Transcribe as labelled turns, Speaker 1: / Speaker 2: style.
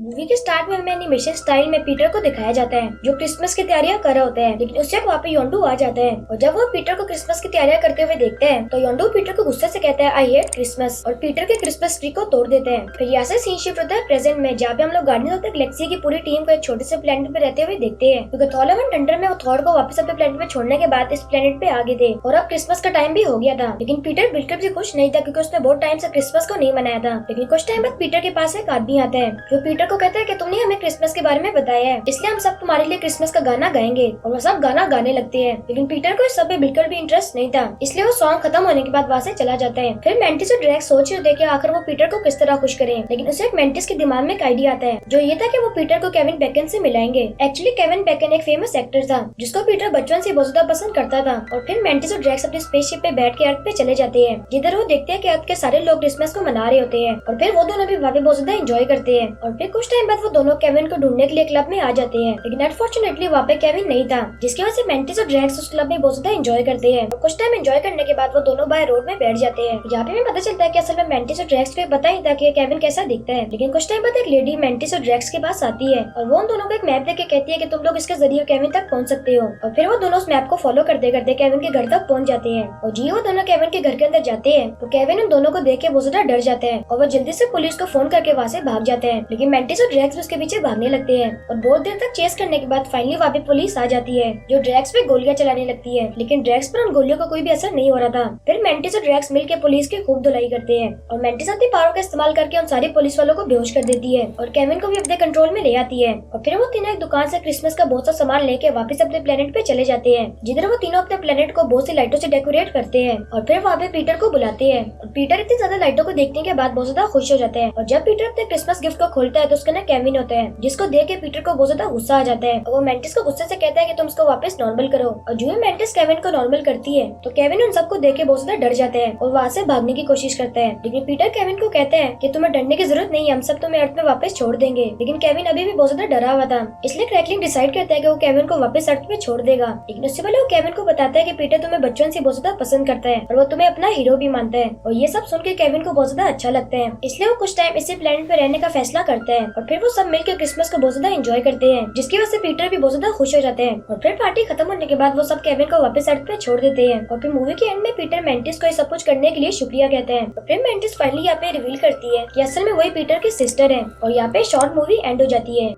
Speaker 1: Movie के start में हमें एनिमेशन स्टाइल में पीटर को दिखाया जाता है जो क्रिसमस की तैयारियां कर रहा होता है, लेकिन उस वक्त वहाँ पे योंडू आ जाता है और जब वो पीटर को क्रिसमस की तैयारियां करते हुए देखते हैं तो योंडू पीटर को गुस्से से कहता है आई हेट क्रिसमस और पीटर के क्रिसमस ट्री को तोड़ देते हैं। फिर यहाँ से सीन शिफ्ट होता है प्रेजेंट में, जहाँ पे हम लोग गार्डियंस ऑफ द गैलेक्सी की पूरी टीम को एक छोटे से प्लेनेट पे रहते हुए देखते हैं, क्योंकि थॉर लव एंड थंडर में वो थॉर को वापस अपने प्लेनेट पे छोड़ने के बाद इस प्लेनेट पे आ गए थे और अब क्रिसमस का टाइम भी हो गया था। लेकिन पीटर बिल्कुल भी खुश नहीं था क्योंकि उसने बहुत टाइम से क्रिसमस को नहीं मनाया था। लेकिन कुछ टाइम बाद पीटर के पास एक आदमी आता है जो पीटर को कहता है कि तुमने हमें क्रिसमस के बारे में बताया है, इसलिए हम सब तुम्हारे लिए क्रिसमस का गाना गाएंगे। और वो सब गाना गाने लगते हैं, लेकिन पीटर को इस सब में बिल्कुल भी इंटरेस्ट नहीं था, इसलिए वो सॉन्ग खत्म होने के बाद वहाँ से चला जाता है। फिर मेंटिस और ड्रैक्स सोच रहे थे कि आखिर वो पीटर को किस तरह खुश करें, लेकिन उसे एक मेंटिस के दिमाग में एक आइडिया आता है जो ये था कि वो पीटर को केविन बेकन से मिलाएंगे। एक्चुअली केविन बेकन एक फेमस एक्टर था जिसको पीटर बचपन से बहुत ज्यादा पसंद करता था। और फिर मेंटिस और ड्रैक्स अपने स्पेसशिप पे बैठ के अर्थ पे चले जाते हैं, जिधर वो देखते हैं कि अर्थ के सारे लोग क्रिसमस को मना रहे होते हैं और फिर वो दोनों भी वहाँ पे बहुत ज्यादा एंजॉय करते हैं। और फिर कुछ टाइम बाद वो दोनों केविन को ढूंढने के लिए क्लब में आ जाते हैं, लेकिन अनफॉर्चुनेटली वहाँ पे केविन नहीं था, जिसकी वजह से मेंटिस और ड्रैक्स उस क्लब में बहुत ज्यादा एंजॉय करते हैं। और कुछ टाइम एंजॉय करने के बाद वो दोनों बाय रोड में बैठ जाते हैं। यहाँ पे हमें पता चलता है कि असल में मेंटिस और ड्रैक्स को पता ही था कि केविन कैसा दिखता है। लेकिन कुछ टाइम बाद एक लेडी मेंटिस और ड्रैक्स के पास आती है और वो उन दोनों को एक मैप देके कहती है कि तुम लोग इसके जरिए केविन तक पहुंच सकते हो। और फिर वो दोनों उस मैप को फॉलो करते करते केविन के घर तक पहुंच जाते हैं। और जी वो दोनों केविन के घर के अंदर जाते हैं तो केविन उन दोनों को देख के बहुत ज्यादा डर जाते हैं और वो जल्दी से पुलिस को फोन करके वहाँ से भाग जाते हैं। लेकिन मेंटिस और ड्रैक्स उसके पीछे भागने लगते हैं और बहुत देर तक चेस करने के बाद फाइनली वहाँ पे पुलिस आ जाती है जो ड्रैक्स पे गोलियां चलाने लगती है, लेकिन ड्रैक्स पर उन गोलियों का कोई भी असर नहीं हो रहा था। फिर मेंटिस और ड्रैक्स मिलकर पुलिस की खूब धुलाई करते हैं और मेंटिस अपनी पावर का इस्तेमाल करके उन सारे पुलिस वालों को बेहोश कर देती है और केविन को भी अपने कंट्रोल में ले आती है। और फिर वो तीनों एक दुकान से क्रिसमस का बहुत सा सामान लेके वापस अपने प्लेनेट पे चले जाते हैं, जिधर वो तीनों अपने प्लेनेट को बहुत सी लाइटों से डेकोरेट करते हैं। और फिर वहाँ पे पीटर को बुलाते हैं और पीटर इतनी ज्यादा लाइटों को देखने के बाद बहुत ज्यादा खुश हो जाते हैं। और जब पीटर अपने क्रिसमस गिफ्ट को खोलता है तो उसका नाम केविन होता है, जिसको देख के पीटर को बहुत ज्यादा गुस्सा आ जाता है और वो मेंटिस को गुस्से से कहता है कि तुम इसको वापस नॉर्मल करो। और जो मेंटिस केविन को नॉर्मल करती है तो केविन उन सबको देख के बहुत ज्यादा डर जाता है और वहाँ से भागने की कोशिश करता है। लेकिन पीटर केविन को कहता है कि तुम्हें डरने की जरूरत नहीं है, हम सब तुम्हें अर्थ में वापस छोड़ देंगे। लेकिन केविन अभी भी बहुत ज्यादा डरा हुआ था, इसलिए क्रैकलिंग डिसाइड करता है कि वो केविन को वापस अर्थ में छोड़ देगा। लेकिन उससे पहले वो केविन को बताता है कि पीटर तुम्हें बचपन से बहुत ज्यादा पसंद करता है और वो तुम्हें अपना हीरो भी मानता है। और ये सब सुन के केविन को बहुत ज्यादा अच्छा लगता है, इसलिए वो कुछ टाइम इसी प्लेनेट पे रहने का फैसला करता है। और फिर वो सब मिलकर क्रिसमस को बहुत ज्यादा एंजॉय करते हैं, जिसकी वजह से पीटर भी बहुत ज्यादा खुश हो जाते हैं। और फिर पार्टी खत्म होने के बाद वो सब केविन को वापस अर्थ पे छोड़ देते हैं। और फिर मूवी के एंड में पीटर मेंटिस को ये सब कुछ करने के लिए शुक्रिया कहते हैं। और फिर मेंटिस फाइनली यहाँ पे रिवील करती है कि असल में वही पीटर की सिस्टर है और यहाँ पे शॉर्ट मूवी एंड हो जाती है।